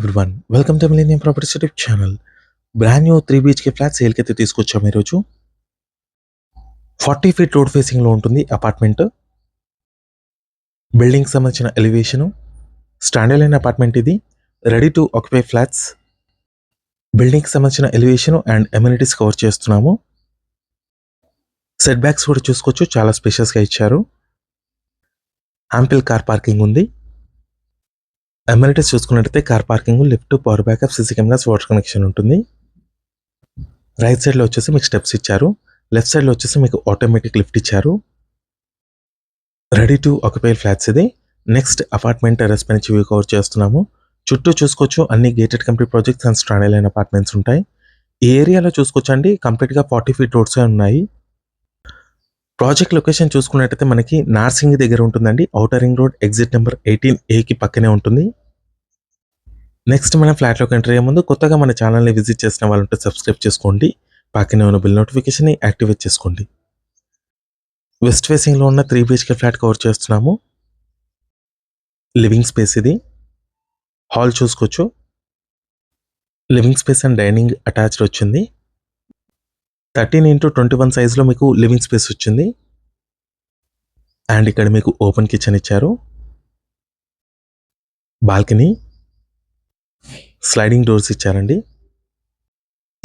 Everyone welcome to millennium properties YouTube channel. Brand new 3 BHK flat సేల్కి అయితే తీసుకొచ్చాము ఈరోజు. 40 ఫీట్ రోడ్ ఫేసింగ్లో ఉంటుంది అపార్ట్మెంట్. బిల్డింగ్ సంబంధించిన ఎలివేషను, స్టాండర్డ్ లైన్ అపార్ట్మెంట్ ఇది. Ready to occupy flats. Building సంబంధించిన ఎలివేషను అండ్ ఎమ్యూనిటీస్ కవర్ చేస్తున్నాము. సెట్ బ్యాక్స్ కూడా చూసుకోవచ్చు, చాలా స్పేషియస్గా ఇచ్చారు. యాంపిల్ కార్ పార్కింగ్ ఉంది. అమ్యూనిటీస్ చూసుకున్నట్టయితే car parking, lift, power backup, CC cameras, water connection ఉంటుంది. రైట్ సైడ్లో వచ్చేసి మీకు స్టెప్స్ ఇచ్చారు. లెఫ్ట్ సైడ్లో వచ్చేసి మీకు ఆటోమేటిక్ లిఫ్ట్ ఇచ్చారు. రెడీ టు ఆక్యుపై ఫ్లాట్స్ ఇది. నెక్స్ట్ అపార్ట్మెంట్ టెర్రస్ పై నుంచి వ్యూ కవర్ చేస్తున్నాము. చుట్టూ చూసుకోవచ్చు అన్ని gated complete projects and standard line apartments ఉంటాయి. ఈ ఏరియాలో చూసుకోవచ్చండి కంప్లీట్గా 40 ఫీట్ రోడ్సే ఉన్నాయి. ప్రాజెక్ట్ లొకేషన్ చూసుకున్నట్టయితే మనకి నార్సింగి దగ్గర ఉంటుందండి. Outer ring road exit number 18A పక్కనే ఉంటుంది. నెక్స్ట్ మనం ఫ్లాట్లోకి ఎంటర్ అయ్యే ముందు కొత్తగా మన ఛానల్ని విజిట్ చేసిన వాళ్ళు ఉంటే సబ్స్క్రైబ్ చేసుకోండి. పక్కనే ఉన్న బిల్ నోటిఫికేషన్ని యాక్టివేట్ చేసుకోండి. వెస్ట్ ఫేసింగ్లో ఉన్న 3 BHK ఫ్లాట్ కవర్ చేస్తున్నాము. లివింగ్ స్పేస్ ఇది. హాల్ చూసుకోవచ్చు. Living space and dining attached వచ్చింది. 13x21 సైజులో మీకు లివింగ్ స్పేస్ వచ్చింది. అండ్ ఇక్కడ మీకు ఓపెన్ కిచెన్ ఇచ్చారు. బాల్కనీ, స్లైడింగ్ డోర్స్ ఇచ్చారండి.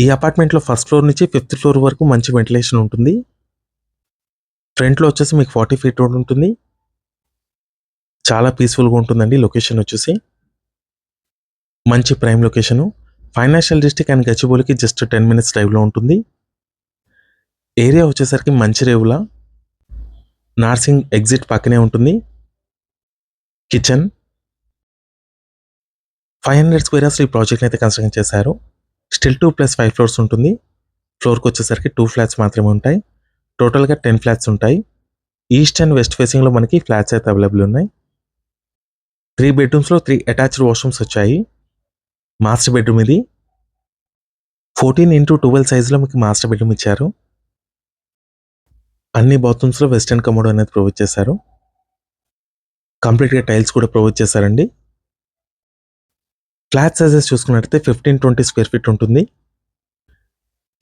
ఈ అపార్ట్మెంట్లో ఫస్ట్ ఫ్లోర్ నుంచి 5th ఫ్లోర్ వరకు మంచి వెంటిలేషన్ ఉంటుంది. ఫ్రంట్లో వచ్చేసి మీకు 40 ఫీట్ రోడ్ ఉంటుంది. చాలా పీస్ఫుల్గా ఉంటుందండి. లొకేషన్ వచ్చేసి మంచి prime location. Financial district and గచ్చిబౌలికి జస్ట్ 10 minutes డ్రైవ్లో ఉంటుంది. ఏరియా వచ్చేసరికి మంచి రేవుల నార్సింగ్ ఎగ్జిట్ పక్కనే ఉంటుంది. కిచెన్ 500 స్క్వేర్ యార్డ్స్ ఈ ప్రాజెక్ట్ని అయితే కన్స్ట్రక్షన్ చేశారు. స్టిల్ 2 + 5 ఫ్లోర్స్ ఉంటుంది. ఫ్లోర్కి వచ్చేసరికి 2 ఫ్లాట్స్ మాత్రమే ఉంటాయి. టోటల్గా 10 ఫ్లాట్స్ ఉంటాయి. ఈస్ట్ అండ్ వెస్ట్ ఫేసింగ్లో మనకి ఫ్లాట్స్ అయితే అవైలబుల్ ఉన్నాయి. 3 బెడ్రూమ్స్లో 3 అటాచ్డ్ వాష్రూమ్స్ వచ్చాయి. మాస్టర్ బెడ్రూమ్ ఇది. 14x12 సైజులో మీకు మాస్టర్ బెడ్రూమ్ ఇచ్చారు. అన్ని బాత్రూమ్స్లో వెస్టర్న్ కమోడ్ అనేది ప్రొవైడ్ చేశారు. కంప్లీట్గా టైల్స్ కూడా ప్రొవైడ్ చేశారండి. ఫ్లాట్ సైజెస్ చూసుకున్నట్టయితే 15-20 స్క్వేర్ ఫీట్ ఉంటుంది.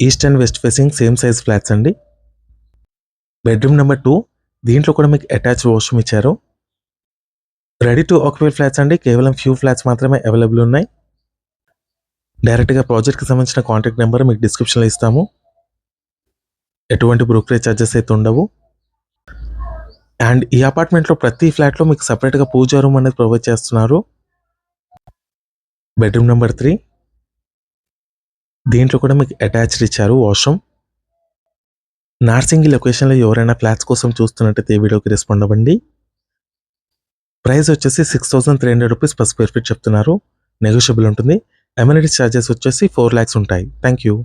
East and west facing same size flats అండి. బెడ్రూమ్ నెంబర్ 2, దీంట్లో కూడా మీకు అటాచ్డ్ వాష్రూమ్ ఇచ్చారు. రెడీ టు ఆక్యుపై ఫ్లాట్స్ అండి. కేవలం ఫ్యూ ఫ్లాట్స్ మాత్రమే అవైలబుల్ ఉన్నాయి. డైరెక్ట్గా ప్రాజెక్ట్కి సంబంధించిన కాంటాక్ట్ నెంబర్ మీకు డిస్క్రిప్షన్లో ఇస్తాము. ఎటువంటి బ్రోకరేజ్ ఛార్జెస్ అయితే ఉండవు. అండ్ ఈ అపార్ట్మెంట్లో ప్రతి ఫ్లాట్లో మీకు సపరేట్గా పూజా రూమ్ అనేది ప్రొవైడ్ చేస్తున్నారు. బెడ్రూమ్ నెంబర్ 3, దీంట్లో కూడా మీకు అటాచ్డ్ ఇచ్చారు వాష్రూమ్. నార్సింగి లొకేషన్లో ఎవరైనా ఫ్లాట్స్ కోసం చూస్తున్నట్టయితే ఈ వీడియోకి రెస్పాండ్ అవ్వండి. ప్రైస్ వచ్చేసి 6,300 రూపీస్ per స్క్వేర్ ఫీట్ చెప్తున్నారు. నెగోషియబుల్ ఉంటుంది. అమ్యూనిటీస్ ఛార్జెస్ వచ్చేసి 4 lakhs ఉంటాయి. Thank you.